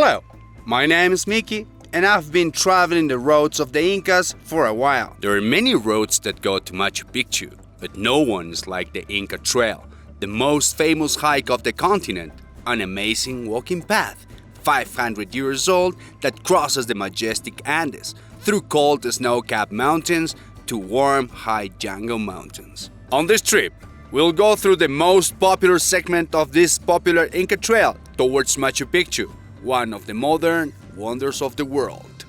Hello, my name is Mickey, and I've been traveling the roads of the Incas for a while. There are many roads that go to Machu Picchu, but no one is like the Inca Trail, the most famous hike of the continent, an amazing walking path, 500 years old, that crosses the majestic Andes, through cold snow-capped mountains to warm, high jungle mountains. On this trip, we'll go through the most popular segment of this popular Inca Trail towards Machu Picchu, one of the modern wonders of the world.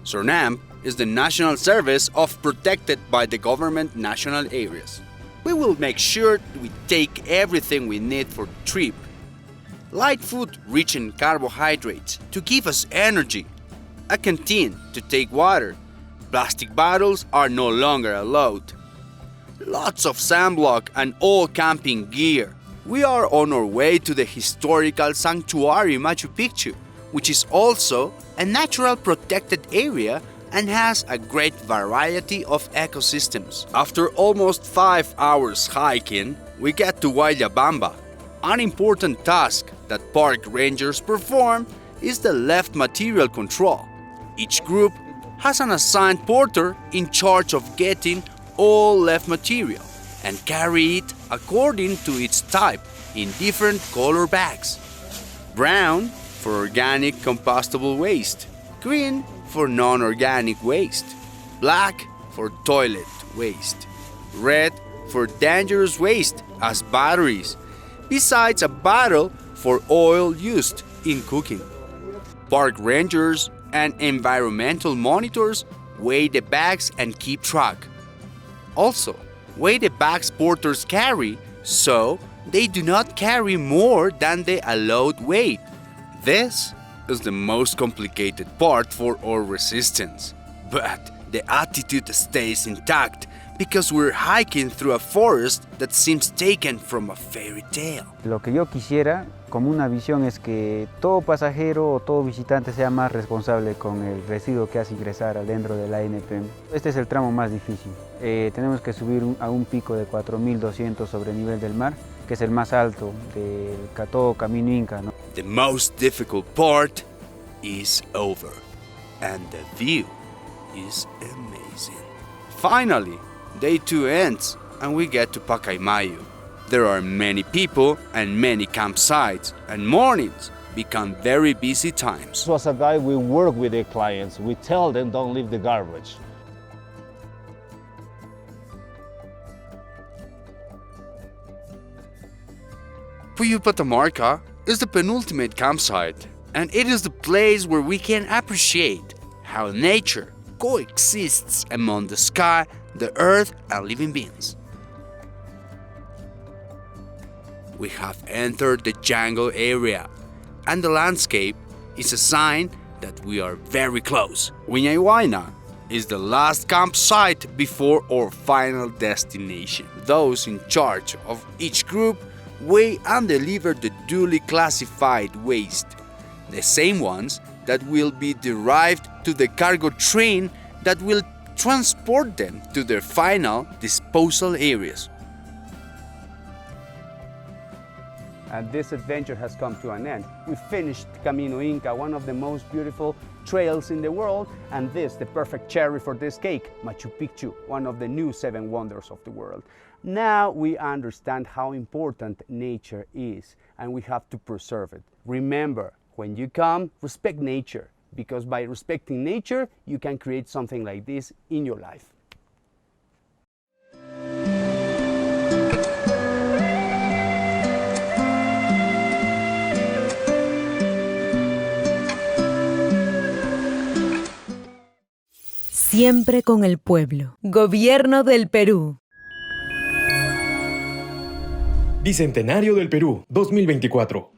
SERNANP is the national service of protected by the government national areas. We will make sure we take everything we need for the trip. Light food rich in carbohydrates to give us energy, a canteen to take water. Plastic bottles are no longer allowed. Lots of sunblock and all camping gear. We are on our way to the historical sanctuary Machu Picchu, which is also a natural protected area and has a great variety of ecosystems. After almost 5 hours hiking, we get to Huayllabamba. An important task that park rangers perform is the left material control. Each group has an assigned porter in charge of getting all left material and carry it according to its type in different color bags. Brown for organic compostable waste, green for non-organic waste, black for toilet waste, red for dangerous waste as batteries, besides a bottle for oil used in cooking. Park rangers and environmental monitors weigh the bags and keep track. Also, weigh the bags porters carry so they do not carry more than the allowed weight. This is the most complicated part for our resistance. But the attitude stays intact because we're hiking through a forest that seems taken from a fairy tale. Lo que yo quisiera, como una visión, es que todo pasajero o todo visitante sea más responsable con el residuo que hace ingresar adentro de la ANP. Este es el tramo más difícil. Tenemos que subir a un pico de 4.200 sobre el nivel del mar, que es el más alto de todo camino Inca, ¿no? The most difficult part is over, and the view is amazing. Finally, Day 2 ends and we get to Pacaymayo. There are many people and many campsites, and mornings become very busy times. As a guide, we work with the clients. We tell them don't leave the garbage. Puyo Patamarca is the penultimate campsite, and it is the place where we can appreciate how nature coexists among the sky, the earth, and living beings. We have entered the jungle area, and the landscape is a sign that we are very close. Huayllabamba is the last campsite before our final destination. Those in charge of each group weigh and deliver the duly classified waste, the same ones that will be derived to the cargo train that will transport them to their final disposal areas. And this adventure has come to an end. We finished Camino Inca, one of the most beautiful trails in the world, and this, the perfect cherry for this cake, Machu Picchu, one of the new 7 wonders of the world. Now we understand how important nature is, and we have to preserve it. Remember, when you come, respect nature, because by respecting nature, you can create something like this in your life. Siempre con el pueblo. Gobierno del Perú. Bicentenario del Perú 2024.